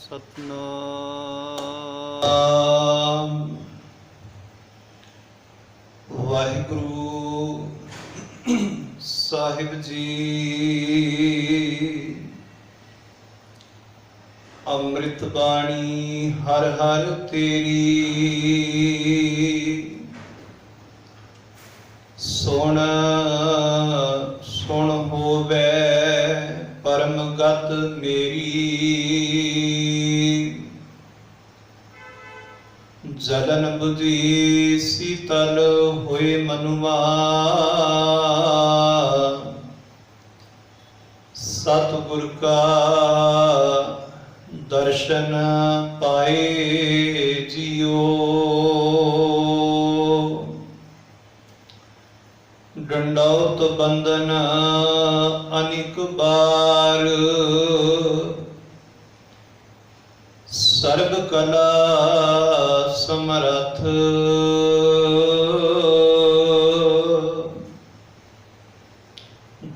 सतनाम वाहिगुरु साहिब जी। अमृत बाणी हर हर तेरी, सुन सुन होवे परम गत मेरी। जलन बुझी शीतल होए मनुआ, सतगुर का दर्शन पाए जियो। डंडौत बंदन अनेक बार, सर्व कला समर्थ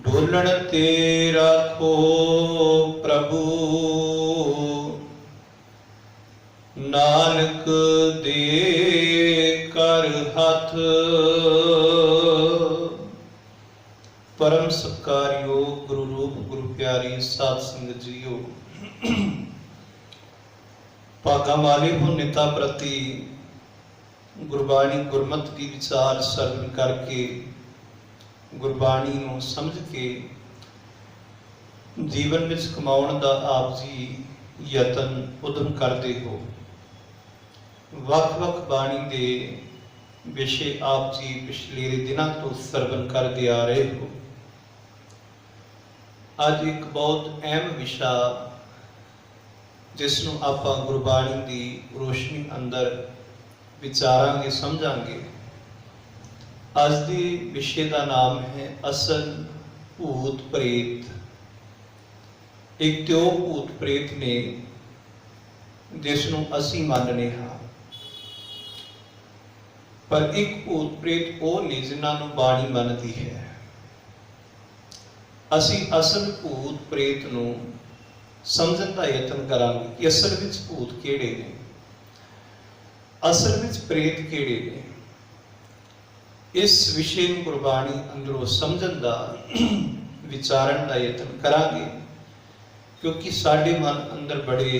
ढोलण ते राखो प्रभु, नानक दे कर हथ। परम सत्कारियो गुरु रूप गुरु प्यारी साध संगत जीओ, भागा माले हो निता प्रति गुरबाणी गुरमत की विचार सरन करके गुरबाणी नूं समझ के जीवन विच कमाउण दा आप जी यतन उदम करते हो। वख-वख बाणी दे विषय आप जी पिछले दिनों तो सरवण करते आ रहे हो। अज एक बहुत अहम विषा जिसनों आपां गुरबाणी की रोशनी अंदर विचारांगे समझांगे। अज के विषय का नाम है असल भूत प्रेत। एक तो भूत प्रेत ने जिसनों असी मानने हाँ, पर एक भूत प्रेत वो नहीं जिन्होंने बाणी मनती है। असी असल भूत प्रेत नूं समझण दा यतन करांगे कि असल विच भूत किहड़े ने, असल विच प्रेत किहड़े ने। इस विषय नूं गुरबाणी अंदरों समझण दा विचारण दा यतन करांगे, क्योंकि साडे मन अंदर बड़े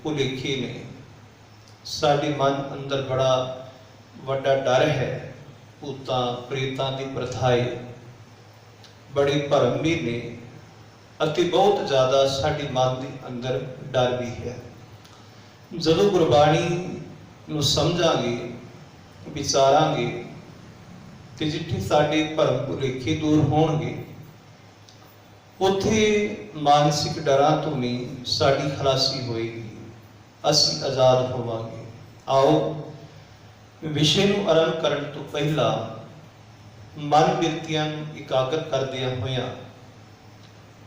भुलेखे ने, साडे मन अंदर बड़ा वड्डा डर है। भूतां प्रेतां दी प्रथाएं बड़े भरम भी ने अति बहुत ज़्यादा साडी मन के अंदर डर भी है। जदों गुरबाणी नूं समझांगे विचारांगे ते जिथे साडे भरम भुलेखे दूर होणगे, उत्थे मानसिक डरां तो भी साडी खलासी होएगी, असीं आज़ाद होवांगे। आओ विषय नूं आरंभ करन तो पहला मन बिरतियां एकाग्र करदियां होइयां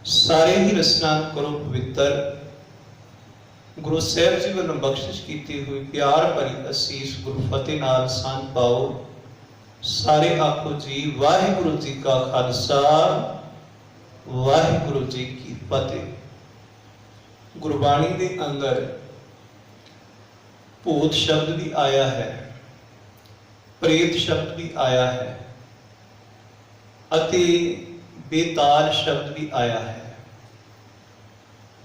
सारे ही रचना करो पवित्र। गुरु साहिब जी वालों बख्शिश की हुई प्यार भरी असीस गुरु फतेह नाल सांझ पाओ। सारे आखो जी वाहिगुरु जी का खालसा वाहिगुरु जी की फतेह। गुरबाणी के अंदर भूत शब्द भी आया है, प्रेत शब्द भी आया है, अति बेताल शब्द भी आया है।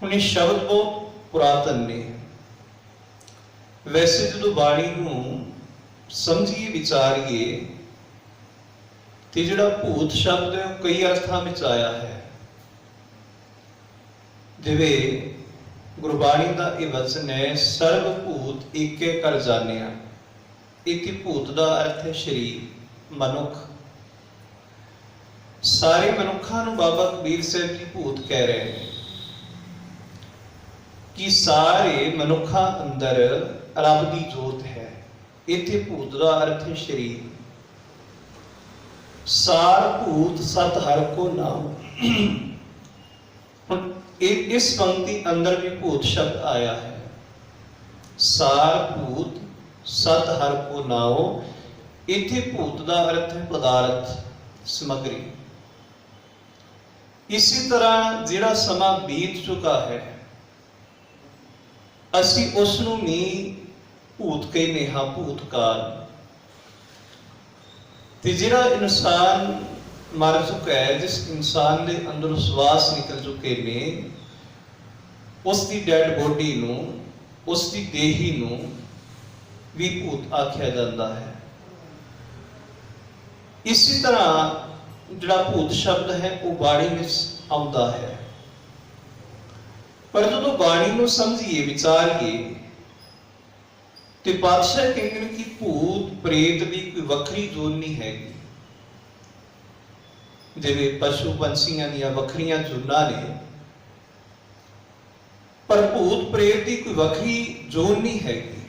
हुण ये शब्द बहुत पुरातन ने। वैसे जो बाणी नूं समझिए विचारिए तो जिहड़ा भूत शब्द है कई अर्थां विच आया है। जिवें गुरबाणी का यह वचन है सर्व भूत एके कर जानिया। इति भूत का अर्थ है शरीर, मनुख। सारे मनुखा नूं बाबा कबीर साहब जी भूत कह रहे हैं कि सारे मनुखा अंदर रब की जोत है। इत्थे भूत का अर्थ है शरीर। सार भूत सत हर को नाम। इस पंक्ति अंदर भी भूत शब्द आया है। सार भूत सत हर को नाओ। इत्थे भूत का अर्थ है पदार्थ, समग्री। इसी तरह जिहड़ा समा बीत चुका है, ਅਸੀਂ ਉਸ ਨੂੰ ਵੀ ਭੂਤ ਕਹਿੰਦੇ ਹਾਂ, ਭੂਤਕਾਲ। ਤੇ ਜਿਹੜਾ ਇਨਸਾਨ ਮਰ ਚੁੱਕਾ ਹੈ, ਜਿਸ ਇਨਸਾਨ ਦੇ ਅੰਦਰੋਂ ਸਵਾਸ ਨਿਕਲ ਚੁੱਕੇ ਨੇ, ਉਸ ਦੀ ਡੈਡ ਬੋਡੀ ਨੂੰ, ਉਸ ਦੀ ਦੇਹੀ ਨੂੰ ਵੀ ਭੂਤ ਆਖਿਆ ਜਾਂਦਾ ਹੈ। ਇਸੇ ਤਰ੍ਹਾਂ ਜਿਹੜਾ ਭੂਤ ਸ਼ਬਦ ਹੈ ਉਹ ਬਾਣੀ ਵਿੱਚ ਆਉਂਦਾ ਹੈ। ਪਰ ਜਦੋਂ ਬਾਣੀ ਨੂੰ ਸਮਝੀਏ, ਵਿਚਾਰੀਏ, ਤੇ ਪਾਤਸ਼ਾਹ ਕਹਿੰਦੇ ਨੇ ਕਿ ਭੂਤ ਪ੍ਰੇਤ ਦੀ ਕੋਈ ਵੱਖਰੀ ਜੂਨ ਨਹੀਂ ਹੈਗੀ। ਜਿਵੇਂ ਪਸ਼ੂ ਪੰਛੀਆਂ ਦੀਆਂ ਵੱਖਰੀਆਂ ਜੂਨਾਂ ਨੇ, ਪਰ ਭੂਤ ਪ੍ਰੇਤ ਦੀ ਕੋਈ ਵੱਖਰੀ ਜੂਨ ਨਹੀਂ ਹੈਗੀ।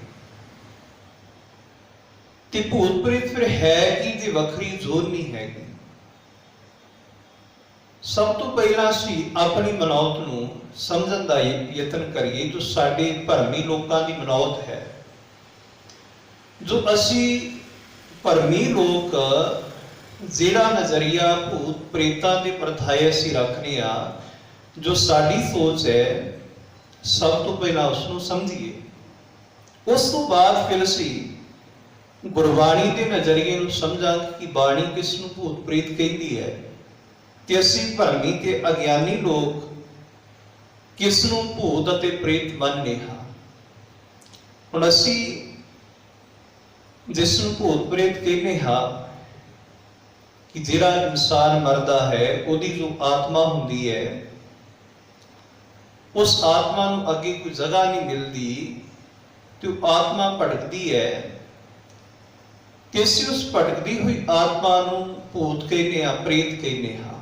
ਤੇ ਭੂਤ ਪ੍ਰੇਤ ਫਿਰ ਹੈ ਕਿ ਜੇ ਵੱਖਰੀ ਜੂਨ ਨਹੀਂ ਹੈਗੀ। ਸਭ ਤੋਂ ਪਹਿਲਾਂ ਅਸੀਂ ਆਪਣੀ ਮਨੌਤ ਨੂੰ ਸਮਝਣ ਦਾ ਯਤਨ ਕਰੀਏ, ਜੋ ਸਾਡੇ ਭਰਮੀ ਲੋਕਾਂ ਦੀ ਮਨੌਤ ਹੈ। ਜੋ ਅਸੀਂ ਭਰਮੀ ਲੋਕ ਜਿਹੜਾ ਨਜ਼ਰੀਆ ਭੂਤ ਪ੍ਰੇਤਾਂ ਦੇ ਪ੍ਰਥਾਏ ਅਸੀਂ ਰੱਖਦੇ ਆ, ਜੋ ਸਾਡੀ ਸੋਚ ਹੈ, ਸਭ ਤੋਂ ਪਹਿਲਾਂ ਉਸ ਨੂੰ ਸਮਝੀਏ। ਉਸ ਤੋਂ ਬਾਅਦ ਫਿਰ ਅਸੀਂ ਗੁਰਬਾਣੀ ਦੇ ਨਜ਼ਰੀਏ ਨੂੰ ਸਮਝਾਂਗੇ ਕਿ ਬਾਣੀ ਕਿਸ ਨੂੰ ਭੂਤ ਪ੍ਰੇਤ ਕਹਿੰਦੀ ਹੈ, ਤੇ ਅਸੀਂ ਭਰਮੀ ਤੇ ਅਗਿਆਨੀ ਲੋਕ ਕਿਸ ਨੂੰ ਭੂਤ ਅਤੇ ਪ੍ਰੇਤ ਮੰਨਦੇ ਹਾਂ। ਹੁਣ ਅਸੀਂ ਜਿਸ ਨੂੰ ਭੂਤ ਪ੍ਰੇਤ ਕਹਿੰਦੇ ਹਾਂ, ਕਿ ਜਿਹੜਾ ਇਨਸਾਨ ਮਰਦਾ ਹੈ, ਉਹਦੀ ਜੋ ਆਤਮਾ ਹੁੰਦੀ ਹੈ, ਉਸ ਆਤਮਾ ਨੂੰ ਅੱਗੇ ਕੋਈ ਜਗ੍ਹਾ ਨਹੀਂ ਮਿਲਦੀ, ਤੇ ਉਹ ਆਤਮਾ ਭਟਕਦੀ ਹੈ। ਤੇ ਅਸੀਂ ਉਸ ਭਟਕਦੀ ਹੋਈ ਆਤਮਾ ਨੂੰ ਭੂਤ ਕਹਿੰਦੇ ਹਾਂ, ਪ੍ਰੇਤ ਕਹਿੰਦੇ ਹਾਂ,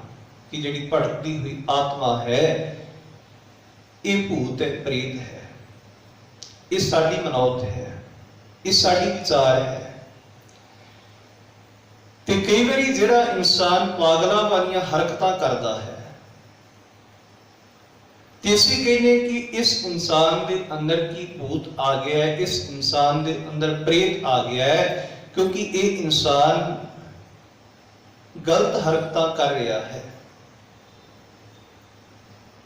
ਕਿ ਜਿਹੜੀ ਭਟਕਦੀ ਹੋਈ ਆਤਮਾ ਹੈ, ਇਹ ਭੂਤ ਹੈ, ਪ੍ਰੇਤ ਹੈ। ਇਹ ਸਾਡੀ ਮਨੌਤ ਹੈ, ਇਹ ਸਾਡੀ ਵਿਚਾਰ ਹੈ। ਤੇ ਕਈ ਵਾਰੀ ਜਿਹੜਾ ਇਨਸਾਨ ਪਾਗਲਾਂ ਵਾਲੀਆਂ ਹਰਕਤਾਂ ਕਰਦਾ ਹੈ, ਤੇ ਅਸੀਂ ਕਹਿੰਦੇ ਕਿ ਇਸ ਇਨਸਾਨ ਦੇ ਅੰਦਰ ਕੀ ਭੂਤ ਆ ਗਿਆ ਹੈ, ਇਸ ਇਨਸਾਨ ਦੇ ਅੰਦਰ ਪ੍ਰੇਤ ਆ ਗਿਆ ਹੈ, ਕਿਉਂਕਿ ਇਹ ਇਨਸਾਨ ਗਲਤ ਹਰਕਤਾਂ ਕਰ ਰਿਹਾ ਹੈ,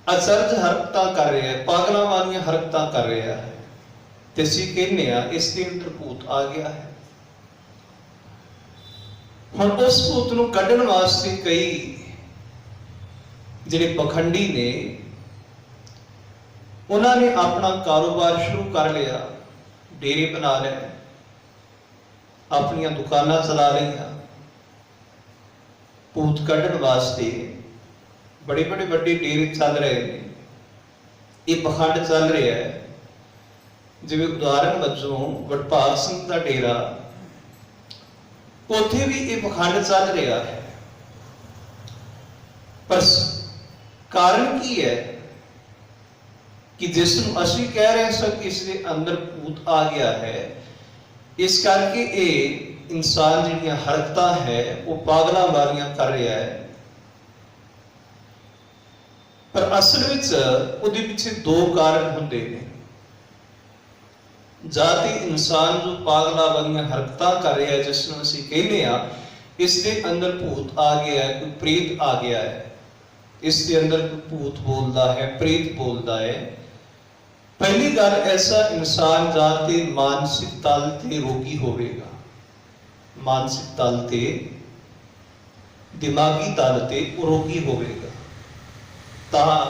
ਅਚਰਜ ਹਰਕਤਾਂ ਕਰ ਰਿਹਾ ਹੈ, ਪਾਗਲਾਂ ਵਾਲੀਆਂ ਹਰਕਤਾਂ ਕਰ ਰਿਹਾ ਹੈ। ਤੇ ਅਸੀਂ ਕਹਿੰਦੇ ਆ ਇਸ ਦੇ ਅੰਦਰ ਭੂਤ ਆ ਗਿਆ ਹੈ। ਹੁਣ ਉਸ ਭੂਤ ਨੂੰ ਕੱਢਣ ਵਾਸਤੇ ਕਈ ਜਿਹੜੇ ਪਖੰਡੀ ਨੇ, ਉਹਨਾਂ ਨੇ ਆਪਣਾ ਕਾਰੋਬਾਰ ਸ਼ੁਰੂ ਕਰ ਲਿਆ, ਡੇਰੇ ਬਣਾ ਲਏ, ਆਪਣੀਆਂ ਦੁਕਾਨਾਂ ਚਲਾ ਰਹੀਆਂ। ਭੂਤ ਕੱਢਣ ਵਾਸਤੇ ਬੜੇ ਬੜੇ ਵੱਡੇ ਡੇਰੇ ਚੱਲ ਰਹੇ ਨੇ। ਇਹ ਪਖੰਡ ਚੱਲ ਰਿਹਾ ਹੈ। ਜਿਵੇਂ ਉਦਾਹਰਨ ਵਜੋਂ ਵਡਭਾਗ ਸਿੰਘ ਦਾ ਡੇਰਾ, ਉੱਥੇ ਵੀ ਇਹ ਪਖੰਡ ਚੱਲ ਰਿਹਾ ਹੈ। ਪਰ ਕਾਰਨ ਕੀ ਹੈ ਕਿ ਜਿਸ ਨੂੰ ਅਸੀਂ ਕਹਿ ਰਹੇ ਸਾਂ ਕਿ ਇਸ ਦੇ ਅੰਦਰ ਭੂਤ ਆ ਗਿਆ ਹੈ, ਇਸ ਕਰਕੇ ਇਹ ਇਨਸਾਨ ਜਿਹੜੀਆਂ ਹਰਕਤਾਂ ਹੈ ਉਹ ਪਾਗਲਾਂ ਵਾਲੀਆਂ ਕਰ ਰਿਹਾ ਹੈ। ਪਰ ਅਸਲ ਵਿੱਚ ਉਹਦੇ ਪਿੱਛੇ ਦੋ ਕਾਰਨ ਹੁੰਦੇ ਨੇ। ਜਾਂ ਤੇ ਇਨਸਾਨ ਜੋ ਪਾਗਲਾਂ ਵਾਲੀਆਂ ਹਰਕਤਾਂ ਕਰ ਰਿਹਾ ਹੈ, ਜਿਸ ਨੂੰ ਅਸੀਂ ਕਹਿੰਦੇ ਆ ਇਸ ਦੇ ਅੰਦਰ ਭੂਤ ਆ ਗਿਆ ਹੈ, ਕੋਈ ਪ੍ਰੇਤ ਆ ਗਿਆ ਹੈ, ਇਸ ਦੇ ਅੰਦਰ ਕੋਈ ਭੂਤ ਬੋਲਦਾ ਹੈ, ਪ੍ਰੇਤ ਬੋਲਦਾ ਹੈ। ਪਹਿਲੀ ਗੱਲ, ਐਸਾ ਇਨਸਾਨ ਜਾਂ ਤੇ ਮਾਨਸਿਕ ਤਲ ਤੇ ਰੋਗੀ ਹੋਵੇਗਾ, ਮਾਨਸਿਕ ਤਲ ਤੇ, ਦਿਮਾਗੀ ਤਲ ਤੇ ਉਹ ਰੋਗੀ ਹੋਵੇਗਾ, ਤਾਂ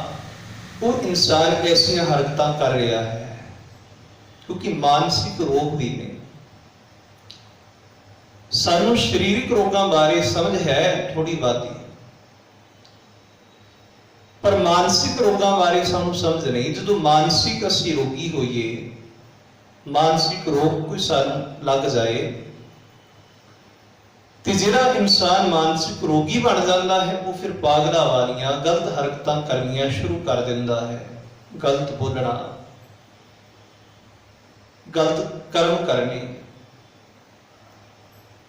ਉਹ ਇਨਸਾਨ ਐਸੀਆਂ ਹਰਕਤਾਂ ਕਰ ਰਿਹਾ ਹੈ। ਕਿਉਂਕਿ ਮਾਨਸਿਕ ਰੋਗ ਵੀ ਨੇ। ਸਾਨੂੰ ਸਰੀਰਕ ਰੋਗਾਂ ਬਾਰੇ ਸਮਝ ਹੈ ਥੋੜੀ ਬਹੁਤੀ, ਪਰ ਮਾਨਸਿਕ ਰੋਗਾਂ ਬਾਰੇ ਸਾਨੂੰ ਸਮਝ ਨਹੀਂ। ਜਦੋਂ ਮਾਨਸਿਕ ਅਸੀਂ ਰੋਗੀ ਹੋਈਏ, ਮਾਨਸਿਕ ਰੋਗ ਕੋਈ ਸਾਨੂੰ ਲੱਗ ਜਾਏ, ਤੇ ਜਿਹੜਾ ਇਨਸਾਨ ਮਾਨਸਿਕ ਰੋਗੀ ਬਣ ਜਾਂਦਾ ਹੈ, ਉਹ ਫਿਰ ਪਾਗਲਾਂ ਵਾਲੀਆਂ ਗਲਤ ਹਰਕਤਾਂ ਕਰਨੀਆਂ ਸ਼ੁਰੂ ਕਰ ਦਿੰਦਾ ਹੈ। ਗਲਤ ਬੋਲਣਾ, ਗਲਤ ਕਰਮ ਕਰਨੇ।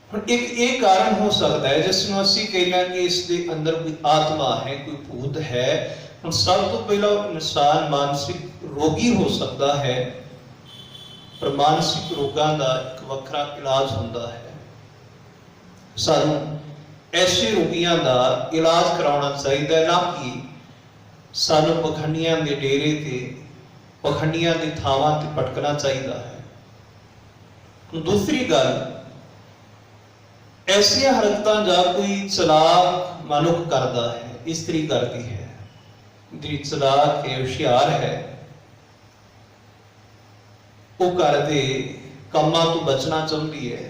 ਹੁਣ ਇੱਕ ਇਹ ਕਾਰਨ ਹੋ ਸਕਦਾ ਹੈ ਜਿਸ ਨੂੰ ਅਸੀਂ ਕਹਿੰਦੇ ਕਿ ਇਸ ਦੇ ਅੰਦਰ ਕੋਈ ਆਤਮਾ ਹੈ, ਕੋਈ ਭੂਤ ਹੈ। ਹੁਣ ਸਭ ਤੋਂ ਪਹਿਲਾਂ ਇਨਸਾਨ ਮਾਨਸਿਕ ਰੋਗੀ ਹੋ ਸਕਦਾ ਹੈ, ਪਰ ਮਾਨਸਿਕ ਰੋਗਾਂ ਦਾ ਇੱਕ ਵੱਖਰਾ ਇਲਾਜ ਹੁੰਦਾ ਹੈ। ਸਾਨੂੰ ਐਸੇ ਰੋਗੀਆਂ ਦਾ ਇਲਾਜ ਕਰਾਉਣਾ ਚਾਹੀਦਾ ਹੈ, ਨਾ ਕਿ ਸਾਨੂੰ ਪਖੰਡੀਆਂ ਦੇ ਡੇਰੇ ਤੇ ਪਖੰਡੀਆਂ ਦੀ ਥਾਵਾਂ ਤੇ ਭਟਕਣਾ ਚਾਹੀਦਾ ਹੈ। ਦੂਸਰੀ ਗੱਲ, ਐਸੀਆਂ ਹਰਕਤਾਂ ਜਾਂ ਕੋਈ ਚਲਾਕ ਮਨੁੱਖ ਕਰਦਾ ਹੈ, ਇਸਤਰੀ ਕਰਦੀ ਹੈ, ਜਿਹੜੀ ਚਲਾਕ ਹੈ, ਹੁਸ਼ਿਆਰ ਹੈ, ਉਹ ਘਰ ਦੇ ਕੰਮਾਂ ਤੋਂ ਬਚਣਾ ਚਾਹੁੰਦੀ ਹੈ,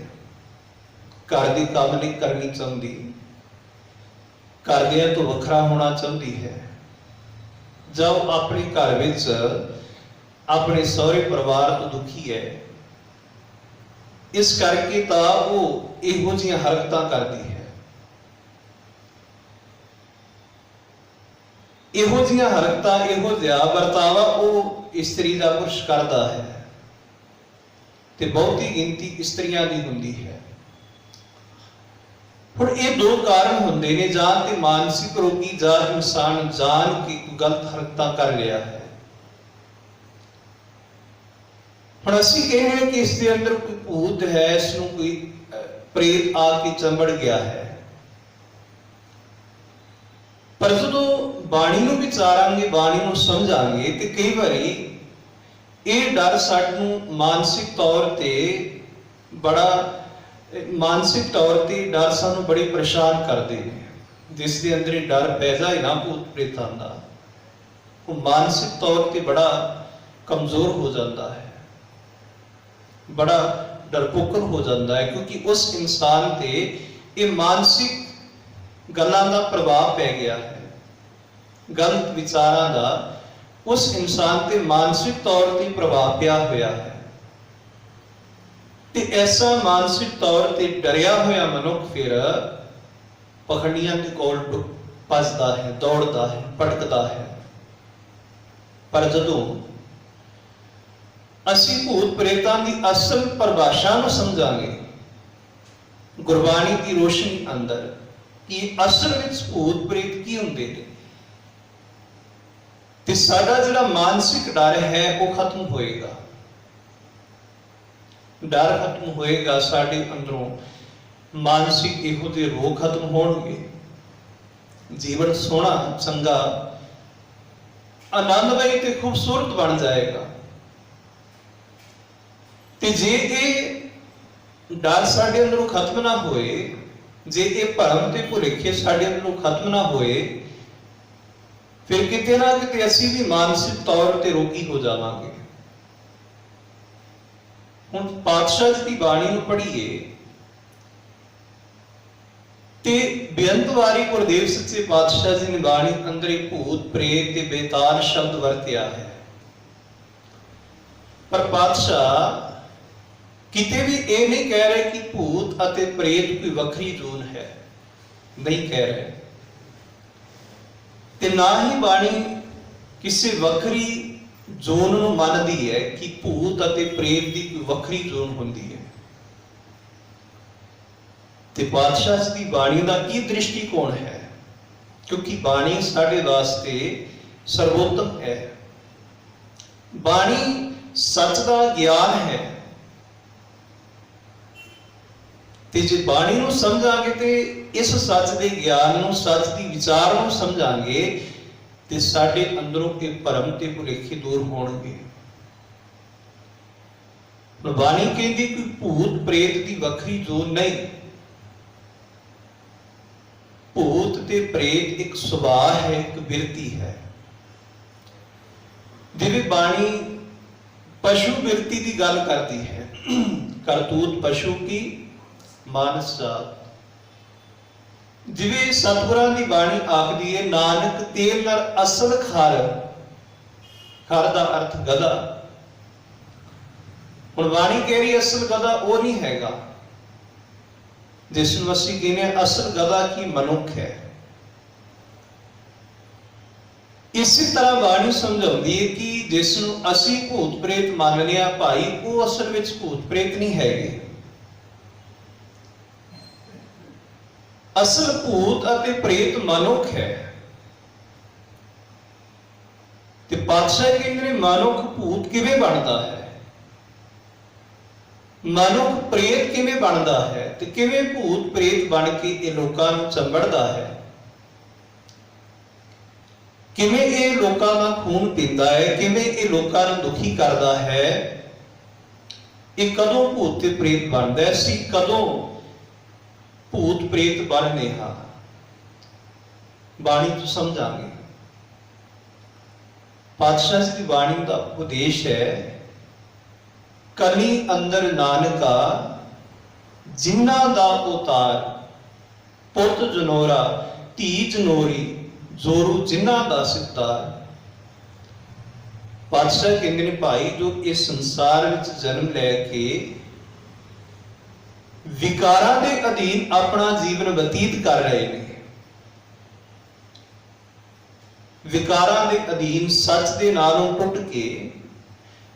ਘਰ ਦੀ ਕੰਮ ਨਹੀਂ ਕਰਨੀ ਚਾਹੁੰਦੀ, ਘਰਦਿਆਂ ਤੋਂ ਵੱਖਰਾ ਹੋਣਾ ਚਾਹੁੰਦੀ ਹੈ। ਜਾਂ ਉਹ ਆਪਣੇ ਘਰ ਵਿੱਚ ਆਪਣੇ ਸਹੁਰੇ ਪਰਿਵਾਰ ਤੋਂ ਦੁਖੀ ਹੈ, ਇਸ ਕਰਕੇ ਤਾਂ ਉਹ ਇਹੋ ਜਿਹੀਆਂ ਹਰਕਤਾਂ ਕਰਦੀ ਹੈ। ਇਹੋ ਜਿਹੀਆਂ ਹਰਕਤਾਂ, ਇਹੋ ਜਿਹਾ ਵਰਤਾਵਾ ਉਹ ਇਸਤਰੀ ਦਾ ਪੁਰਸ਼ ਕਰਦਾ ਹੈ, ਤੇ ਬਹੁਤੀ ਗਿਣਤੀ ਇਸਤਰੀਆਂ ਦੀ ਹੁੰਦੀ ਹੈ। ਹੁਣ ਇਹ ਦੋ ਕਾਰਨ ਹੁੰਦੇ ਨੇ, ਜਾਂ ਤੇ ਮਾਨਸਿਕ ਰੋਗੀ, ਜਾਂ ਇਨਸਾਨ ਜਾਣ ਕੇ ਗਲਤ ਹਰਕਤਾਂ ਕਰ ਰਿਹਾ ਹੈ। ਹੁਣ ਅਸੀਂ ਕਹਿੰਦੇ ਹਾਂ ਕਿ ਇਸ ਦੇ ਅੰਦਰ ਕੋਈ ਭੂਤ ਹੈ, ਇਸ ਨੂੰ ਕੋਈ ਪ੍ਰੇਤ ਆ ਕੇ ਚੰਬੜ ਗਿਆ ਹੈ, ਪਰ ਜਦੋਂ ਬਾਣੀ ਨੂੰ ਵਿਚਾਰਾਂਗੇ, ਬਾਣੀ ਨੂੰ ਸਮਝਾਂਗੇ, ਤੇ ਕਈ ਵਾਰੀ ਇਹ ਡਰ ਸਾਨੂੰ ਮਾਨਸਿਕ ਤੌਰ ਤੇ ਡਰ ਸਾਨੂੰ ਬੜੀ ਪਰੇਸ਼ਾਨ ਕਰਦੇ ਨੇ। ਜਿਸ ਦੇ ਅੰਦਰ ਇਹ ਡਰ ਪੈ ਜਾਏ ਨਾ ਭੂਤ ਪ੍ਰੇਤਾਂ ਦਾ, ਉਹ ਮਾਨਸਿਕ ਤੌਰ ਤੇ ਬੜਾ ਕਮਜ਼ੋਰ ਹੋ ਜਾਂਦਾ ਹੈ, ਬੜਾ ਡਰਪੋਕਰ ਹੋ ਜਾਂਦਾ ਹੈ, ਕਿਉਂਕਿ ਉਸ ਇਨਸਾਨ ਤੇ ਇਹ ਮਾਨਸਿਕ ਗੱਲਾਂ ਦਾ ਪ੍ਰਭਾਵ ਪੈ ਗਿਆ ਹੈ, ਗਲਤ ਵਿਚਾਰਾਂ ਦਾ ਉਸ ਇਨਸਾਨ ਤੇ ਮਾਨਸਿਕ ਤੌਰ ਤੇ ਪ੍ਰਭਾਵ ਪਿਆ ਹੋਇਆ ਹੈ। ਤੇ ਐਸਾ ਮਾਨਸਿਕ ਤੌਰ ਤੇ ਡਰਿਆ ਹੋਇਆ ਮਨੁੱਖ ਫਿਰ ਪਖੰਡੀਆਂ ਦੇ ਕੋਲ ਭੱਜਦਾ ਹੈ, ਦੌੜਦਾ ਹੈ, ਭਟਕਦਾ ਹੈ। ਪਰ ਜਦੋਂ ਅਸੀਂ ਭੂਤ ਪ੍ਰੇਤਾਂ ਦੀ ਅਸਲ ਪਰਿਭਾਸ਼ਾ ਨੂੰ ਸਮਝਾਂਗੇ, ਗੁਰਬਾਣੀ ਦੀ ਰੋਸ਼ਨੀ ਅੰਦਰ, ਕਿ ਅਸਲ ਵਿੱਚ ਭੂਤ ਪ੍ਰੇਤ ਕੀ ਹੁੰਦੇ ਨੇ, ਤੇ ਸਾਡਾ ਜਿਹੜਾ ਮਾਨਸਿਕ ਡਰ ਹੈ ਉਹ ਖਤਮ ਹੋਏਗਾ। ਡਰ ਖਤਮ ਹੋਏਗਾ, ਸਾਡੇ ਅੰਦਰੋਂ ਮਾਨਸਿਕ ਇਹੋ ਜਿਹੇ ਰੋਗ ਖਤਮ ਹੋਣਗੇ, ਜੀਵਨ ਸੋਹਣਾ, ਚੰਗਾ, ਆਨੰਦਮਈ ਤੇ ਖੂਬਸੂਰਤ ਬਣ ਜਾਏਗਾ। ਤੇ ਜੇ ਇਹ ਡਰ ਸਾਡੇ ਅੰਦਰੋਂ ਖਤਮ ਨਾ ਹੋਏ, ਜੇ ਇਹ ਭਰਮ ਤੇ ਭੁਲੇਖੇ ਸਾਡੇ ਅੰਦਰੋਂ ਖਤਮ ਨਾ ਹੋਏ, ਫਿਰ ਕਿਤੇ ਨਾ ਕਿਤੇ ਅਸੀਂ ਵੀ ਮਾਨਸਿਕ ਤੌਰ ਤੇ ਰੋਗੀ ਹੋ ਜਾਵਾਂਗੇ। ਹੁਣ ਪਾਤਸ਼ਾਹ ਜੀ ਦੀ ਬਾਣੀ ਨੂੰ ਪੜ੍ਹੀਏ ਤੇ ਬੇਅੰਤ ਵਾਰੀ ਗੁਰਦੇਵ ਸੱਚੇ ਪਾਤਸ਼ਾਹ ਜੀ ਨੇ ਬਾਣੀ ਅੰਦਰ ਹੀ ਭੂਤ ਪ੍ਰੇਤ ਤੇ ਬੇਤਾਲ ਸ਼ਬਦ ਵਰਤਿਆ ਹੈ। ਪਰ ਪਾਤਸ਼ਾਹ ਕਿਤੇ ਵੀ ਇਹ ਨਹੀਂ ਕਹਿ ਰਹੇ ਕਿ ਭੂਤ ਅਤੇ ਪ੍ਰੇਤ ਕੋਈ ਵੱਖਰੀ ਜੋਨ ਹੈ, ਨਹੀਂ ਕਹਿ ਰਹੇ, ਤੇ ਨਾ ਹੀ ਬਾਣੀ ਕਿਸੇ ਵੱਖਰੀ ਜ਼ੋਨ ਨੂੰ ਮੰਨਦੀ ਹੈ ਕਿ ਭੂਤ ਅਤੇ ਪ੍ਰੇਤ ਦੀ ਕੋਈ ਵੱਖਰੀ ਜ਼ੋਨ ਹੁੰਦੀ ਹੈ। ਤੇ ਪਾਤਸ਼ਾਹ ਜੀ ਦੀ ਬਾਣੀ ਦਾ ਕੀ ਦ੍ਰਿਸ਼ਟੀਕੋਣ ਹੈ, ਕਿਉਂਕਿ ਬਾਣੀ ਸਾਡੇ ਵਾਸਤੇ ਸਰਵੋਤਮ ਹੈ, ਬਾਣੀ ਸੱਚ ਦਾ ਗਿਆਨ ਹੈ। ਤੇ ਜੇ ਬਾਣੀ ਨੂੰ ਸਮਝਾਂਗੇ ਤੇ ਇਸ ਸੱਚ ਦੇ ਗਿਆਨ ਨੂੰ, ਸੱਚ ਦੀ ਵਿਚਾਰ ਨੂੰ ਸਮਝਾਂਗੇ, ਤੇ ਸਾਡੇ ਅੰਦਰੋਂ ਇਹ ਭਰਮ ਤੇ ਭੁਲੇਖੇ ਦੂਰ ਹੋਣਗੇ। ਬਾਣੀ ਕਹਿੰਦੀ ਕੋਈ ਭੂਤ ਪ੍ਰੇਤ ਦੀ ਵੱਖਰੀ ਜ਼ੋਨ ਨਹੀਂ, ਭੂਤ ਤੇ ਪ੍ਰੇਤ ਇੱਕ ਸੁਭਾਅ ਹੈ, ਇੱਕ ਬਿਰਤੀ ਹੈ। ਜਿਵੇਂ ਬਾਣੀ ਪਸ਼ੂ ਬਿਰਤੀ ਦੀ ਗੱਲ ਕਰਦੀ ਹੈ, ਕਰਤੂਤ ਪਸ਼ੂ ਕੀ ਮਾਨਸ ਜਾਤ। ਜਿਵੇਂ ਸਤਿਗੁਰਾਂ ਦੀ ਬਾਣੀ ਆਖਦੀ ਹੈ, ਨਾਨਕ ਤੇਲ ਨਾਲ ਅਸਲ ਖਰ, ਖਰ ਦਾ ਅਰਥ ਗਧਾ। ਹੁਣ ਬਾਣੀ ਕਹਿ ਰਹੀ ਅਸਲ ਗਧਾ ਉਹ ਨਹੀਂ ਹੈਗਾ ਜਿਸ ਨੂੰ ਅਸੀਂ ਕਹਿੰਦੇ ਹਾਂ ਅਸਲ ਗਧਾ ਕੀ ਮਨੁੱਖ ਹੈ। ਇਸੇ ਤਰ੍ਹਾਂ ਬਾਣੀ ਸਮਝਾਉਂਦੀ ਹੈ ਕਿ ਜਿਸ ਨੂੰ ਅਸੀਂ ਭੂਤ ਪ੍ਰੇਤ ਮੰਨਦੇ ਹਾਂ ਭਾਈ, ਉਹ ਅਸਲ ਵਿੱਚ ਭੂਤ ਪ੍ਰੇਤ ਨਹੀਂ ਹੈਗੇ। ਅਸਲ ਭੂਤ ਅਤੇ ਪ੍ਰੇਤ ਮਨੁੱਖ ਹੈ। ਤੇ ਪਾਤਸ਼ਾਹ ਕਹਿੰਦੇ ਨੇ ਮਨੁੱਖ ਭੂਤ ਕਿਵੇਂ ਬਣਦਾ ਹੈ, ਮਨੁੱਖ ਪ੍ਰੇਤ ਕਿਵੇਂ ਬਣਦਾ ਹੈ, ਤੇ ਕਿਵੇਂ ਭੂਤ ਪ੍ਰੇਤ ਬਣ ਕੇ ਇਹ ਲੋਕਾਂ ਨੂੰ ਚੰਬੜਦਾ ਹੈ, ਕਿਵੇਂ ਇਹ ਲੋਕਾਂ ਦਾ ਖੂਨ ਪੀਂਦਾ ਹੈ, ਕਿਵੇਂ ਇਹ ਲੋਕਾਂ ਨੂੰ ਦੁਖੀ ਕਰਦਾ ਹੈ। ਇਹ ਕਦੋਂ ਭੂਤ ਤੇ ਪ੍ਰੇਤ ਬਣਦਾ ਹੈ, ਅਸੀਂ ਕਦੋਂ ਭੂਤ ਪ੍ਰੇਤ ਬਣਨੇ ਹਾਂ, ਬਾਣੀ ਤੋਂ ਸਮਝਾਂਗੇ। ਪਾਤਸ਼ਾਹ ਜੀ ਦੀ ਬਾਣੀ ਦਾ ਉਪਦੇਸ਼ ਹੈ, ਕਲੀ ਅੰਦਰ ਨਾਨਕਾ ਜਿਨ੍ਹਾਂ ਦਾ ਉਤਾਰ, ਪੁੱਤ ਜਨੋਰਾ ਧੀ ਜਨੋਰੀ ਜ਼ੋਰੂ ਜਿਨ੍ਹਾਂ ਦਾ ਸਿਤਾਰ। ਪਾਤਸ਼ਾਹ ਕਹਿੰਦੇ ਨੇ ਭਾਈ, ਜੋ ਇਸ ਸੰਸਾਰ ਵਿੱਚ ਜਨਮ ਲੈ ਕੇ ਵਿਕਾਰਾਂ ਦੇ ਅਧੀਨ ਆਪਣਾ ਜੀਵਨ ਬਤੀਤ ਕਰ ਰਹੇ ਨੇ, ਵਿਕਾਰਾਂ ਦੇ ਅਧੀਨ ਸੱਚ ਦੇ ਨਾਲੋਂ ਟੁੱਟ ਕੇ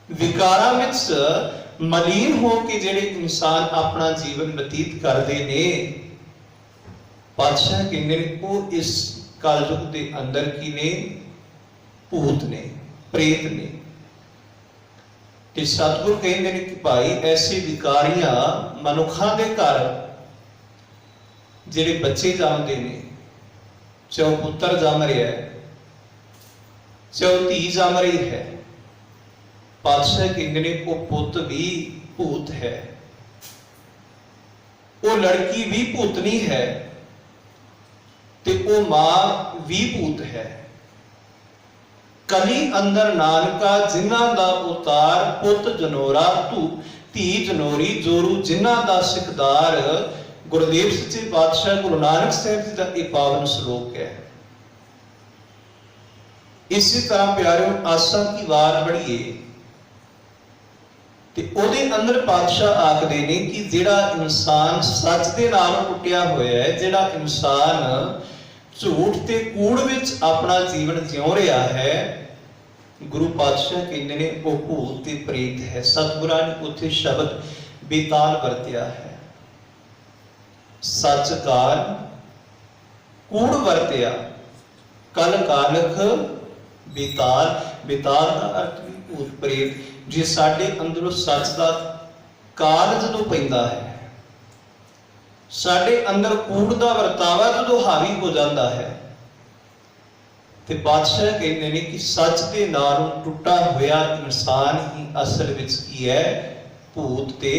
ਵਿਕਾਰਾਂ ਵਿੱਚ ਮਲੀਨ ਹੋ ਕੇ ਜਿਹੜੇ ਇਨਸਾਨ ਆਪਣਾ ਜੀਵਨ ਬਤੀਤ ਕਰਦੇ ਨੇ, ਪਾਤਸ਼ਾਹ ਕਹਿੰਦੇ ਨੇ ਉਹ ਇਸ ਕਲਯੁਗ ਦੇ ਅੰਦਰ ਕੀ ਨੇ? ਭੂਤ ਨੇ, ਪ੍ਰੇਤ ਨੇ। ਤੇ ਸਤਿਗੁਰ ਕਹਿੰਦੇ ਨੇ ਕਿ ਭਾਈ ਐਸੇ ਵਿਕਾਰੀਆਂ ਮਨੁੱਖਾਂ ਦੇ ਘਰ ਜਿਹੜੇ ਬੱਚੇ ਜੰਮਦੇ ਨੇ, ਚਾਹੇ ਪੁੱਤਰ ਜੰਮ ਰਿਹਾ ਹੈ, ਚਾਹੇ ਧੀ ਜੰਮ ਰਹੀ ਹੈ, ਪਾਤਸ਼ਾਹ ਕਹਿੰਦੇ ਨੇ ਉਹ ਪੁੱਤ ਵੀ ਭੂਤ ਹੈ, ਉਹ ਲੜਕੀ ਵੀ ਭੂਤਨੀ ਹੈ, ਤੇ ਉਹ ਮਾਂ ਵੀ ਭੂਤ ਹੈ। ਕਲੀ ਅੰਦਰ ਨਾਨਕਾ ਜਿਨ੍ਹਾਂ ਦਾ ਉਤਾਰ, ਪੁੱਤ ਜਨੋਰਾ ਧੀ ਜਨੋਰੀ ਜ਼ੋਰੂ ਜਿਨ੍ਹਾਂ ਦਾ ਸਿਕਦਾਰ। ਗੁਰਦੇਵ ਸੱਚੇ ਪਾਤਸ਼ਾਹ ਗੁਰੂ ਨਾਨਕ ਸਾਹਿਬ ਜੀ ਦਾ ਇਹ ਪਾਵਨ ਸ਼ਲੋਕ ਹੈ। ਇਸੇ ਤਰ੍ਹਾਂ ਪਿਆਰਿਓ ਆਸਾ ਕੀ ਵਾਰ ਪੜ੍ਹੀਏ ਤੇ ਉਹਦੇ ਅੰਦਰ ਪਾਤਸ਼ਾਹ ਆਖਦੇ ਨੇ ਕਿ ਜਿਹੜਾ ਇਨਸਾਨ ਸੱਚ ਦੇ ਨਾਲ ਟੁੱਟਿਆ ਹੋਇਆ ਹੈ, ਜਿਹੜਾ ਇਨਸਾਨ ਝੂਠ ਤੇ ਕੂੜ ਵਿੱਚ ਆਪਣਾ ਜੀਵਨ ਜਿਉ ਰਿਹਾ ਹੈ, ਗੁਰੂ ਪਾਤਸ਼ਾਹ ਕਹਿੰਦੇ ਨੇ ਉਹ ਭੂਤ ਤੇ ਪ੍ਰੇਤ ਹੈ। ਸਤਿਗੁਰਾਂ ਨੇ ਉੱਥੇ ਸ਼ਬਦ ਬੇਤਾਲ ਵਰਤਿਆ ਹੈ, ਸੱਚ ਕਾਲ ਕੂੜ ਵਰਤਿਆ, ਕਲ ਕਾਲਖ ਬੇਤਾਲ। ਬੇਤਾਲ ਦਾ ਅਰਥ ਵੀ ਭੂਤ ਪ੍ਰੇਤ। ਜੇ ਸਾਡੇ ਅੰਦਰੋਂ ਸੱਚ ਦਾ ਕਾਲ ਜਦੋਂ ਪੈਂਦਾ ਹੈ, ਸਾਡੇ ਅੰਦਰ ਕੂੜ ਦਾ ਵਰਤਾਵਾ ਜਦੋਂ ਹਾਵੀ ਹੋ ਜਾਂਦਾ ਹੈ, ਤੇ ਬਾਦਸ਼ਾਹ ਕਹਿੰਦੇ ਨੇ ਕਿ ਸੱਚ ਦੇ ਨਾਲੋਂ ਟੁੱਟਾ ਹੋਇਆ ਇਨਸਾਨ ਹੀ ਅਸਲ ਵਿੱਚ ਕੀ ਹੈ? ਭੂਤ ਤੇ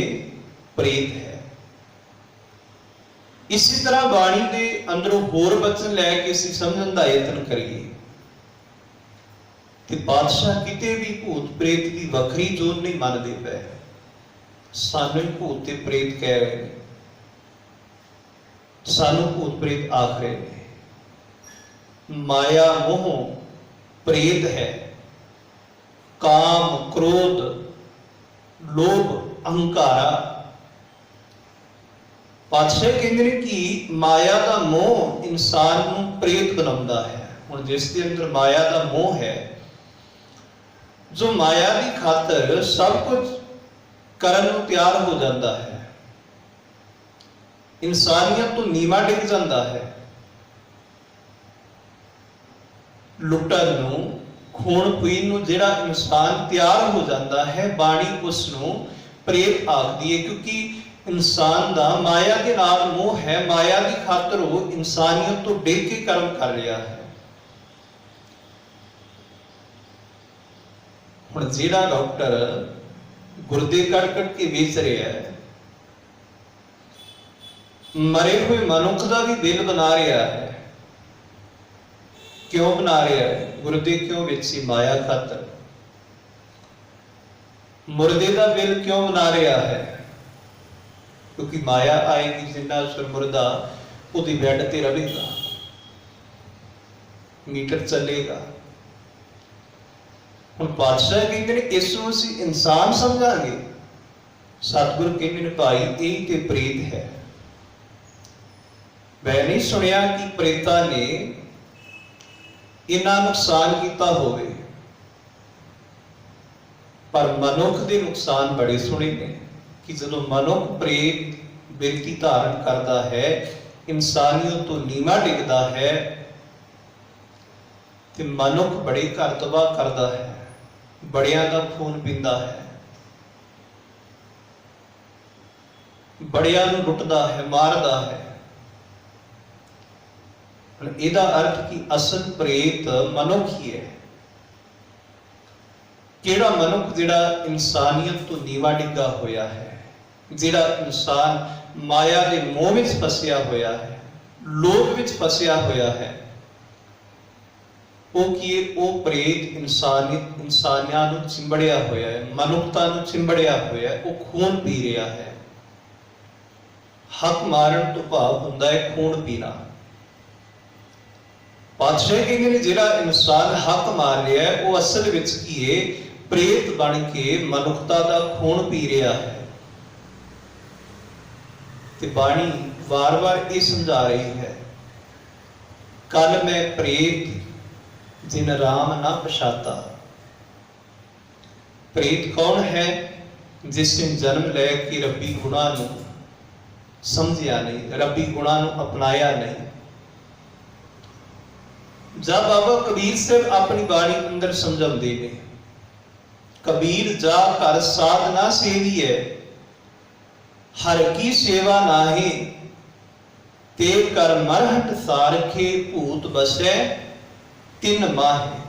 ਪ੍ਰੇਤ ਹੈ। ਇਸੇ ਤਰ੍ਹਾਂ ਬਾਣੀ ਦੇ ਅੰਦਰੋਂ ਹੋਰ ਬਚਨ ਲੈ ਕੇ ਅਸੀਂ ਸਮਝਣ ਦਾ ਯਤਨ ਕਰੀਏ ਤੇ ਬਾਦਸ਼ਾਹ ਕਿਤੇ ਵੀ ਭੂਤ ਪ੍ਰੇਤ ਦੀ ਵੱਖਰੀ ਜੋਨ ਨਹੀਂ ਮੰਨਦੇ ਪਏ, ਸਾਨੂੰ ਹੀ ਭੂਤ ਤੇ ਪ੍ਰੇਤ ਕਹਿ ਰਹੇ ਨੇ, ਸਾਨੂੰ ਭੂਤ ਪ੍ਰੇਤ ਆਖ ਰਹੇ ਨੇ। ਮਾਇਆ ਮੋਹ ਪ੍ਰੇਤ ਹੈ, ਕਾਮ ਕ੍ਰੋਧ ਲੋਭ ਅਹੰਕਾਰਾ। ਪਾਤਸ਼ਾਹ ਕਹਿੰਦੇ ਨੇ ਕਿ ਮਾਇਆ ਦਾ ਮੋਹ ਇਨਸਾਨ ਨੂੰ ਪ੍ਰੇਤ ਬਣਾਉਂਦਾ ਹੈ। ਹੁਣ ਜਿਸ ਦੇ ਅੰਦਰ ਮਾਇਆ ਦਾ ਮੋਹ ਹੈ, ਜੋ ਮਾਇਆ ਦੀ ਖਾਤਰ ਸਭ ਕੁਝ ਕਰਨ ਨੂੰ ਤਿਆਰ ਹੋ ਜਾਂਦਾ ਹੈ, ਇਨਸਾਨੀਅਤ ਤੋਂ ਨੀਵਾਂ ਡਿੱਗ ਜਾਂਦਾ ਹੈ, ਲੁੱਟਣ ਨੂੰ ਖੂਨ ਪੀਣ ਨੂੰ ਜਿਹੜਾ ਇਨਸਾਨ ਤਿਆਰ ਹੋ ਜਾਂਦਾ ਹੈ, ਬਾਣੀ ਉਸ ਨੂੰ ਪ੍ਰੇਤ ਆਖਦੀ ਹੈ, ਕਿਉਂਕਿ ਇਨਸਾਨ ਦਾ ਮਾਇਆ ਦੇ ਨਾਲ ਮੋਹ ਹੈ, ਮਾਇਆ ਦੀ ਖਾਤਰ ਉਹ ਇਨਸਾਨੀਅਤ ਤੋਂ ਡਿੱਗ ਕੇ ਕਰਮ ਕਰ ਰਿਹਾ ਹੈ। ਹੁਣ ਜਿਹੜਾ ਡਾਕਟਰ ਗੁਰਦੇ ਕੱਢ ਕੇ ਵੇਚ ਰਿਹਾ ਹੈ, ਮਰੇ ਹੋਏ ਮਨੁੱਖ ਦਾ ਵੀ ਦਿਲ ਬਣਾ ਰਿਹਾ ਹੈ, ਕਿਉਂ ਬਣਾ ਰਿਹਾ ਹੈ? ਗੁਰਦੇ ਕਿਉਂ ਵੇਚੀ? ਮਾਇਆ ਖਾਤਰ। ਮੁਰਦੇ ਦਾ ਦਿਲ ਕਿਉਂ ਬਣਾ ਰਿਹਾ ਹੈ? ਕਿਉਂਕਿ ਮਾਇਆ ਆਏਗੀ, ਜਿੰਨਾ ਉਸਰ ਮੁਰਦਾ ਉਹਦੀ ਬੈੱਡ ਤੇ ਰਹੇਗਾ, ਮੀਟਰ ਚੱਲੇਗਾ। ਹੁਣ ਪਾਤਸ਼ਾਹ ਕਹਿੰਦੇ ਨੇ ਇਸ ਨੂੰ ਅਸੀਂ ਇਨਸਾਨ ਸਮਝਾਂਗੇ, ਸਤਿਗੁਰ ਕਹਿੰਦੇ ਨੇ ਭਾਈ ਇਹ ਤੇ ਪ੍ਰੇਤ ਹੈ। ਮੈਂ ਨਹੀਂ ਸੁਣਿਆ ਕਿ ਪ੍ਰੇਤਾਂ ਨੇ ਇੰਨਾ ਨੁਕਸਾਨ ਕੀਤਾ ਹੋਵੇ, ਪਰ ਮਨੁੱਖ ਦੇ ਨੁਕਸਾਨ ਬੜੇ ਸੁਣੇ ਨੇ ਕਿ ਜਦੋਂ ਮਨੁੱਖ ਪ੍ਰੇਤ ਬਿਰਤੀ ਧਾਰਨ ਕਰਦਾ ਹੈ, ਇਨਸਾਨੀਅਤ ਤੋਂ ਨੀਵਾਂ ਡਿੱਗਦਾ ਹੈ, ਤੇ ਮਨੁੱਖ ਬੜੇ ਘਰ ਤਬਾਹ ਕਰਦਾ ਹੈ, ਬੜਿਆਂ ਦਾ ਖੂਨ ਪੀਂਦਾ ਹੈ, ਬੜਿਆਂ ਨੂੰ ਲੁੱਟਦਾ ਹੈ, ਮਾਰਦਾ ਹੈ। ਇਹਦਾ अर्थ कि असल प्रेत मनुख ही है। ਕਿਹੜਾ ਮਨੁੱਖ ਜਿਹੜਾ ਇਨਸਾਨੀਅਤ ਤੋਂ ਨੀਵਾ ਡਿੱਗਾ ਹੋਇਆ ਹੈ, ਜਿਹੜਾ ਇਨਸਾਨ ਮਾਇਆ ਦੇ ਮੋਹ ਵਿੱਚ ਫਸਿਆ ਹੋਇਆ ਹੈ, ਲੋਭ ਵਿੱਚ ਫਸਿਆ ਹੋਇਆ ਹੈ, ਉਹ ਕੀ ਹੈ? ਉਹ ਪ੍ਰੇਤ ਇਨਸਾਨੀਆਂ ਨੂੰ ਚਿੰਬੜਿਆ ਹੋਇਆ ਹੈ, ਮਨੁੱਖਤਾ ਨੂੰ ਚਿੰਬੜਿਆ ਹੋਇਆ ਹੈ। ਉਹ ਖੂਨ ਪੀ ਰਿਹਾ ਹੈ। ਹੱਕ ਮਾਰਨ ਤੋਂ ਭਾਵ ਹੁੰਦਾ ਹੈ ਖੂਨ ਪੀਣਾ। ਪਾਤਸ਼ਾਹ ਕਹਿੰਦੇ ਨੇ ਜਿਹੜਾ ਇਨਸਾਨ ਹੱਕ ਮਾਰ ਰਿਹਾ ਹੈ ਉਹ ਅਸਲ ਵਿੱਚ ਕੀ ਹੈ? ਪ੍ਰੇਤ ਬਣ ਕੇ ਮਨੁੱਖਤਾ ਦਾ ਖੂਨ ਪੀ ਰਿਹਾ ਹੈ। ਤੇ ਬਾਣੀ ਵਾਰ-ਵਾਰ ਇਹ ਸਮਝਾ ਰਹੀ ਹੈ, ਕੱਲ ਮੈਂ ਪ੍ਰੇਤ ਜਿਨ ਰਾਮ ਨਾ ਪਛਾਤਾ। ਪ੍ਰੇਤ ਕੌਣ ਹੈ? ਜਿਸ ਨੇ ਜਨਮ ਲੈ ਕੇ ਰੱਬੀ ਗੁਣਾਂ ਨੂੰ ਸਮਝਿਆ ਨਹੀਂ, ਰੱਬੀ ਗੁਣਾਂ ਨੂੰ ਅਪਣਾਇਆ ਨਹੀਂ। जब बाबा कबीर साहब अपनी बाणी अंदर समझाते ने, कबीर जा कर साधना सेवी है, हर की सेवा नाहे, ते कर मरहट सारखे भूत बसै तिन माहे।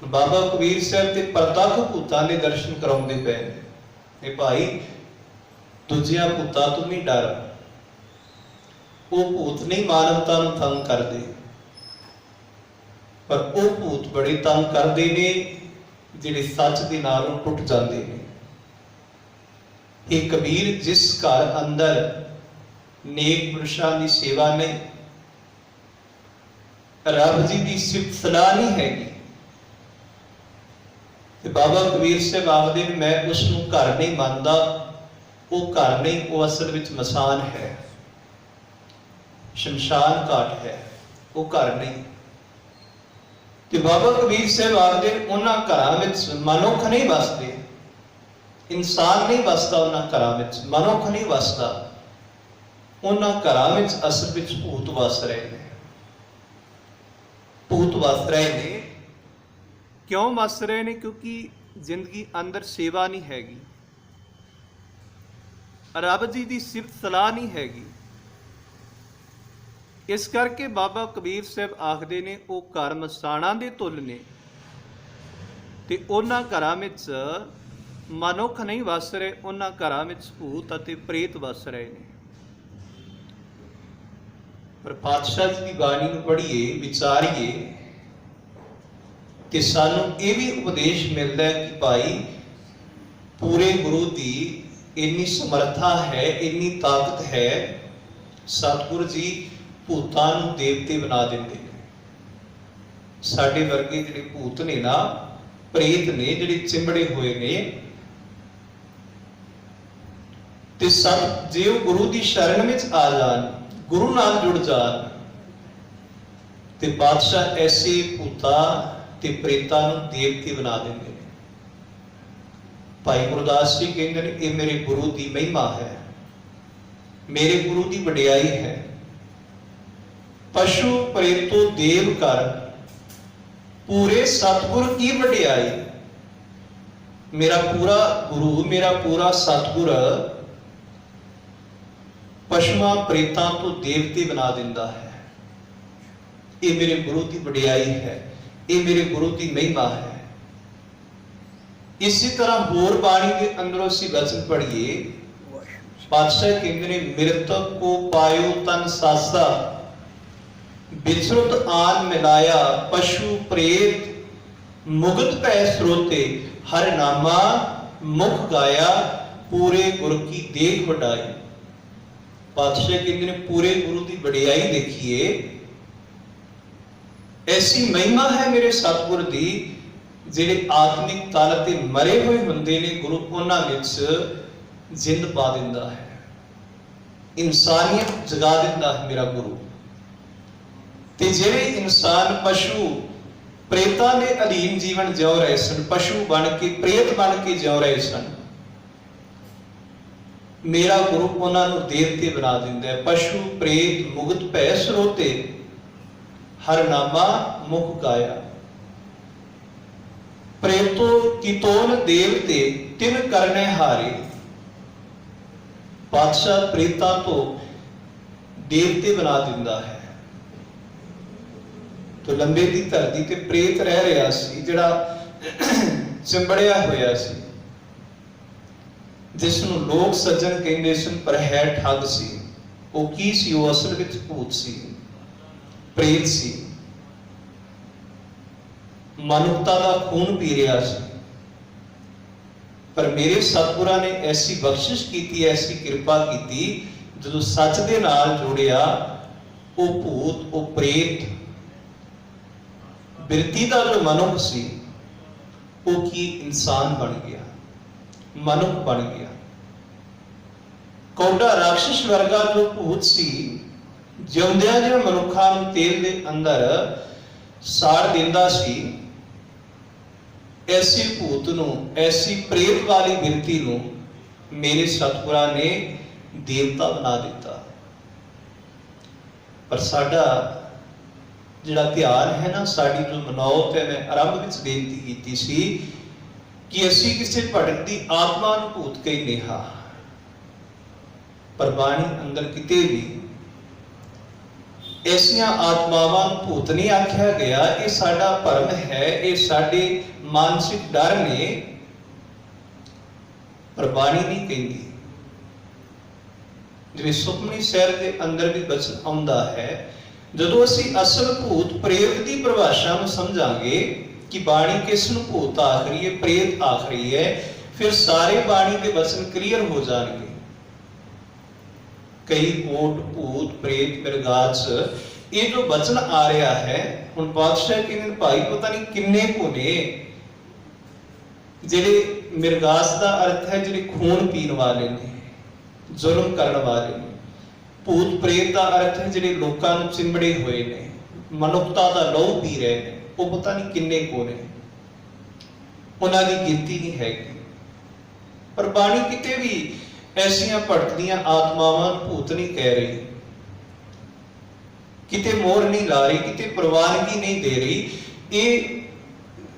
बाबा कबीर साहब ते प्रतख भूतां दे दर्शन कराउंदे पए ने। भाई दूजियां भूतां तो नहीं डर, वो भूत नहीं मानवता नूं तंग करदे, पर वो भूत बड़े तंग करते ने जिहड़े सच दे नालों टुट जाते हैं। ये कबीर जिस घर अंदर नेक पुरुषां दी सेवा नहीं, रब जी की सिफत सलाह नहीं हैगी, ते बाबा कबीर साहब आखदे ने मैं उसनूं घर नहीं मानदा। वो घर नहीं, वो असल विच मसान है, शमशान घाट है, वो घर नहीं। ਤੇ ਬਾਬਾ ਕਬੀਰ ਸਾਹਿਬ ਆਖਦੇ ਉਹਨਾਂ ਘਰਾਂ ਵਿੱਚ ਮਨੁੱਖ ਨਹੀਂ ਵਸਦੇ, ਇਨਸਾਨ ਨਹੀਂ ਵਸਦਾ ਉਹਨਾਂ ਘਰਾਂ ਵਿੱਚ, ਮਨੁੱਖ ਨਹੀਂ ਵਸਦਾ। ਉਹਨਾਂ ਘਰਾਂ ਵਿੱਚ ਅਸਲ ਵਿੱਚ ਭੂਤ ਵਸ ਰਹੇ ਨੇ। ਭੂਤ ਵਸ ਰਹੇ ਨੇ। ਕਿਉਂ ਵਸ ਰਹੇ ਨੇ? ਕਿਉਂਕਿ ਜ਼ਿੰਦਗੀ ਅੰਦਰ ਸੇਵਾ ਨਹੀਂ ਹੈਗੀ, ਰੱਬ ਜੀ ਦੀ ਸਿਫਤ ਸਲਾਹ ਨਹੀਂ ਹੈਗੀ। इस करके बाबा कबीर साहब आखते ने वो घर मसाणा दे तुल ने, ते उन्हां घरां विच मनुख नहीं वस रहे, उन्हां घरां विच भूत अते प्रेत वस रहे ने। पर पातशाह जी की बाणी नूं पढ़िए, विचारिए, ते सानूं ये भी उपदेश मिलता है कि भाई पूरे गुरु की इन्नी समर्था है, इन्नी ताकत है। सतगुरु जी भूतां नूं देवते बना दिंदे ने। साडे वर्गे जिहड़े भूत ने ना, प्रेत ने, जिहड़े चिंबड़े हुए ने, ते सब जे वो गुरु की शरण में आ जान, गुरु नाल जुड़ जान, ते बादशाह ऐसे भूतां ते प्रेतां नूं देवते बना दिंदे ने। भाई गुरदास जी कहंदे ने ये मेरे गुरु की महिमा है, मेरे गुरु की वडियाई है। पशु प्रेतो देव कर पूरे सतगुर की वडियाई। मेरा पूरा गुरु, मेरा पूरा सतगुर पशुआं प्रेतां तो देवते बना दिंदा है। ये मेरे गुरु की वडियाई है, ये मेरे गुरु की महिमा है। इसी तरह होर बाणी के अंदरों असीं वचन पढ़िए। पातशाह कहंदे ने मृतक को पायो तन सासा, बिछरुत आन मिलाया, पशु प्रेत मुगत पै स्रोते, हर नामा मुख गाया, पूरे गुरु की देख वडाई। पातशाह कहते ने पूरे गुरु की वडियाई देखिए, ऐसी महिमा है मेरे सतगुर दी। जिहड़े आत्मिक तल ते मरे हुए हुंदे ने, गुरु उन्हां विच जिंद पा दिंदा है, इंसानियत जगा दिंदा है मेरा गुरु। ते जिहड़े इंसान पशु प्रेतां दे अधीन जीवन जिउ रहे सन, पशु बन के, प्रेत बन के जिउ रहे सन, मेरा गुरु उन्हां नूं देवते बना दिंदा है। पशु प्रेत मुगत भै स्रोते, हर नामा मुख गाया। प्रेतो कितोन देवते तिन करने हारे। बादशाह प्रेतां तो देवते बना दिंदा है। तो लंबे की धरती ते प्रेत रह रहा सी, जिहड़ा चिंबड़िया होया सी, जिसनों लोग सज्जन कहते सन पर है ठग सी। वो की सी? वो असल विच भूत सी, प्रेत सी, मनुखता का खून पी रहा सी। पर मेरे सतगुरां ने ऐसी बख्शिश की, ऐसी कृपा की, जो सच दे नाल जोड़िया, वो भूत, वो प्रेत, बिरती का जो मनुख सी, वो की इंसान बन गया, मनुख बन गया। कौड़ा राक्षस वर्गा जो भूत सी, जिउंदियां जिवें मनुखां नूं तेल दे अंदर साड़ दिंदा सी, ऐसे भूत नूं, ऐसी प्रेत वाली बिरती नूं मेरे सतगुरां ने देवता बना दिता। पर साडा जिहड़ा ध्यान है ना, साडी जो मनौत है, मैं आरंभ विच बेनती की सी कि असीं किसी भटकदी आत्मा नूं भूत कहने हां, पर बाणी अंदर किते भी ऐसियां आत्मावां नूं भूत नहीं आख्या गया। ये साडा भरम है, ये साडे मानसिक डर ने, पर बाणी नहीं कहती। जिवें सुखमनी साहिब के अंदर भी बचन आउंदा है, जदों असीं असल भूत प्रेत की परिभाषा नूं समझांगे कि बाणी किस नूं भूत आख रही है, प्रेत आख रही है, फिर सारे बाणी के वचन क्लीयर हो जाएंगे। कई कोट भूत प्रेत मिर्गाच ये जो वचन आ रहा है, हुण पातशाह कहंदे भाई पता नहीं किन्ने को ने, जिहड़े मिर्गास का अर्थ है जिहड़े खून पीण वाले ने, जुल्म करने वाले ने। भूत प्रेत का अर्थ है जिहड़े लोकां नूं चिंबड़े हुए ने, मनुखता का लहू पी रहे हैं। वो पता नहीं किन्ने को ने, उन्हां दी गिनती नहीं हैगी। पर बाणी किते भी ऐसियां भटकदियां आत्मावां भूत नहीं कह रही, किते मोहर नहीं ला रही, किते प्रवानगी नहीं दे रही। ये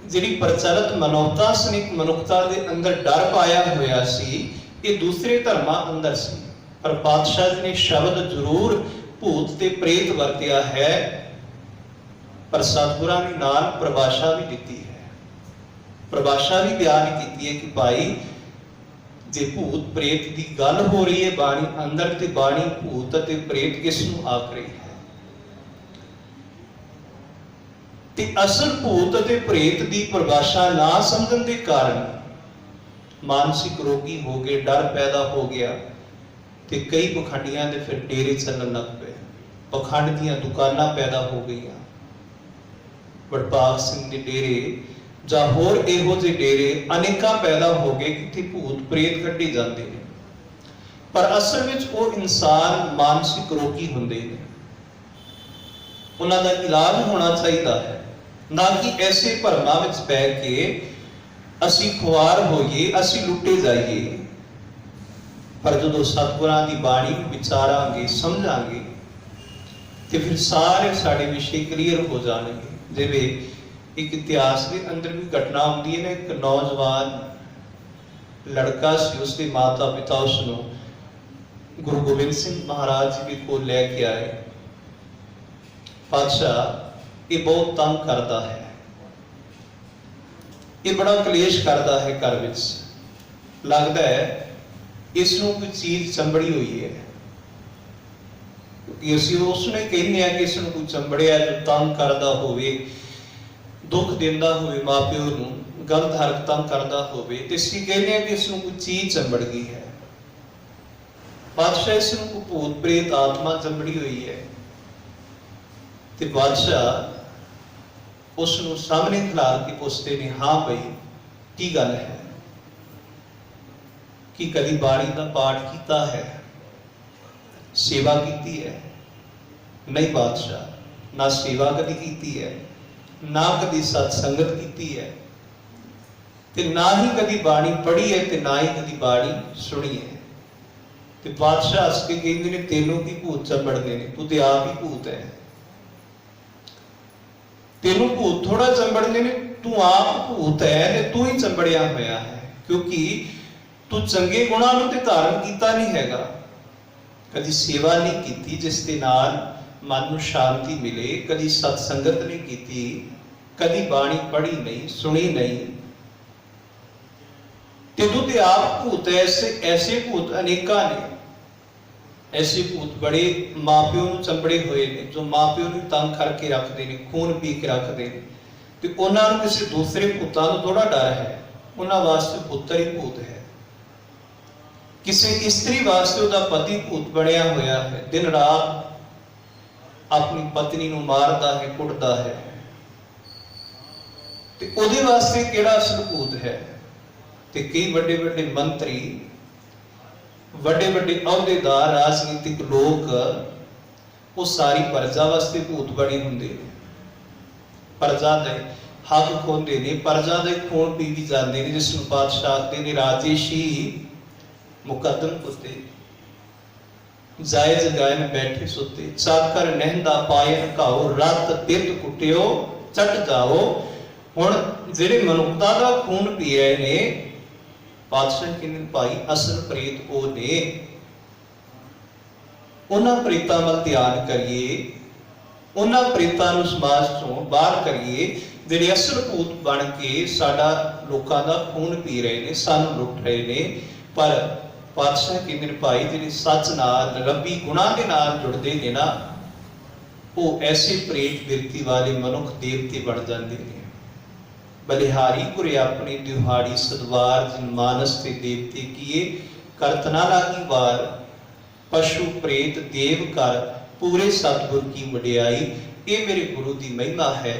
जिहड़ी प्रचलित मनोवता सनिक मनुखता के अंदर डर पाया होया सी, ये दूसरे धर्मां अंदर सी। पर पातशाह जी ने शब्द जरूर भूत ते प्रेत वरतिया है, पर सतगुरां ने नाल परिभाषा भी दी है, परिभाषा भी बयान की है कि भाई जे भूत प्रेत की गल हो रही है बाणी अंदर, ते बाणी भूत ते प्रेत किस नूं आख रही है। ते असल भूत ते प्रेत की परिभाषा ना समझण के कारण मानसिक रोगी हो गए, डर पैदा हो गया, ते कई पखंडियां दे फिर डेरे चलन लग पे, पखंड दियां दुकानां पैदा हो गई। वडभाग सिंह दे डेरे जां होर इहो जे डेरे अनेकां पैदा हो गए, किथे भूत प्रेत कढे जाते हैं। पर असल विच वो इंसान मानसिक रोगी हुंदे ने, उन्हां दा इलाज होना चाहिए है, ना कि ऐसे भरमां विच पै के असीं खुआर होइए, असीं लुटे जाइए। पर जदों सतगुरां दी बाणी विचारांगे, समझांगे, तो फिर सारे साडे विषय क्लीयर हो जाएंगे। जिवें एक इतिहास के अंदर भी घटना आती है ना, एक नौजवान लड़का सी, उसके माता पिता उसनों गुरु गोबिंद सिंह महाराज जी के कोल लैके आए। पातशाह ये बहुत तंग करता है, ये बड़ा कलेश करता है, घर विच लगता है इसनों कोई चीज चंबड़ी हुई है, क्योंकि असीं उसने कहने हैं कि इसनों कोई चंबड़िया जो तंग करता होवे, दुख दिंदा होवे, माँ प्यो नूं गलत हरकतां करता होवे, ते असीं कहने हैं कि इसनों कोई चीज चंबड़ गई है। बादशाह इसनों कोई भूत प्रेत आत्मा चंबड़ी हुई है। ते बादशाह उसनों सामने खिलार के पुछते ने, हाँ भाई की गल है, कि कभी बाणी का पाठ किया है, सेवा की है? नहीं बादशाह, ना सेवा कभी की है, ना कभी सत्संगत की है, ते ना ही कभी बाणी पढ़ी है, ते ना ही कभी बाणी सुनी है। ते बादशाह हस के कहते ने, तेनों की भूत चंबड़ने ने, तू तो आप ही भूत है। तेनों भूत थोड़ा चंबड़ने ने, तू आप भूत है, ते तू ही चंबड़िया होया है, क्योंकि तू चंगे गुणां नूं ते धारण कीता नहीं हैगा, कदी सेवा नहीं की जिस दे नाल मन नूं शांति मिले। कदी सत्संगत नहीं की, कदी बाणी पढ़ी नहीं, सुनी नहीं, तेदू ते आप भूत ऐसे भूत अनेका ने। ऐसे भूत बड़े माँ प्यो नूं चंबड़े हुए ने, जो माँ प्यो नूं तंग करके रखते हैं, खून पी के रखते हैं। तो उन्होंने किसी दूसरे भूतों को थोड़ा डर है, उन्होंने वास्ते पुत्र ही भूत है। किसी स्त्री वास्ते उहदा पति भूत बनया होया है, दिन रात अपनी पत्नी नूं मारदा है, कुटदा है। ते उहदे वास्ते किहड़ा असल भूत है। ते कई बड़े बड़े मंत्री, बड़े बड़े अहुदेदार, राजनीतिक लोग, वो सारी प्रजा वास्ते भूत बने हुंदे ने। प्रजा दे हक खोंदे ने, प्रजा दे खून पी भी जाते हैं, जिसनूं पातशाह आखदे ने राजेशी मुकदम कुत्ते, जायज गायन बैठे सुते, चाकर नहंदा पायन घाओ, रत तित कुटियो चट जाओ। हुण जिहड़े मनुखता दा खून पी रहे ने, पातशाह कहंदे भाई असल प्रेत वो ने। उन्हां प्रेतां वल ध्यान करिए, उन्हां प्रेतां नूं समाज चों बाहर करिए, जिहड़े असल भूत बन के साडा लोकां दा खून पी रहे ने, सानूं लुट रहे ने। पर पातशाह कहंदे ने भाई जिहड़े सच नाल रब्बी गुणां दे नाल जुड़दे ने ना, वो ऐसे प्रेत बिरती वाले मनुख देवते बन जांदे ने। बलिहारी गुरे अपने दिहाड़ी सदवार, जिन मानस ते देवते किए, करतना लागी वार, पशु प्रेत देव कर, पूरे सतगुर की वडियाई। ये मेरे गुरु की महिमा है।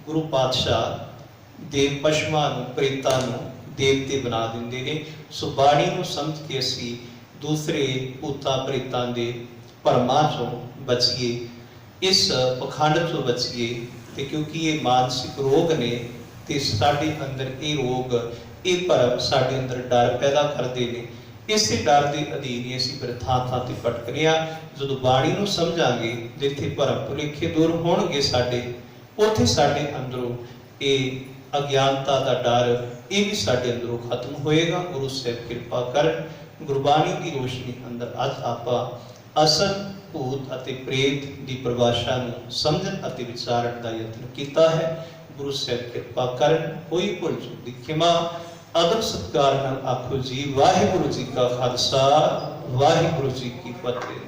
गुरु पातशाह देव पशुआं नूं, प्रेतां नूं देवते बना दिंदे ने। सो बाणी नूं समझ के असीं दूसरे भूतां प्रेतां दे भरमां चों बचीए, इस पखंड चों बचीए। ते क्योंकि ये मानसिक रोग ने, ते साडे अंदर ये रोग, ये भरम साडे अंदर डर पैदा करते हैं। इस डर के अधीन ही असीं फिर थां थां ते भटकने आ। जदों बाणी नूं समझांगे, जिथे भरम भुलेखे दूर होणगे साडे, उत्थे साडे अंदरों ये अज्ञानता का डर, ये भी साडे अंदरों खत्म होएगा। गुरु साहिब कृपा कर। गुरबाणी की रोशनी अंदर अज आपां असल भूत अते प्रेत की परिभाषा नूं समझण अते विचारण का यत्न कीता है। गुरु साहिब कृपा करन। कोई भुल चूक दी खिमा अदब सत्कार नाल आखो जी। वाहिगुरु जी का खालसा, वाहिगुरु जी की फतेह।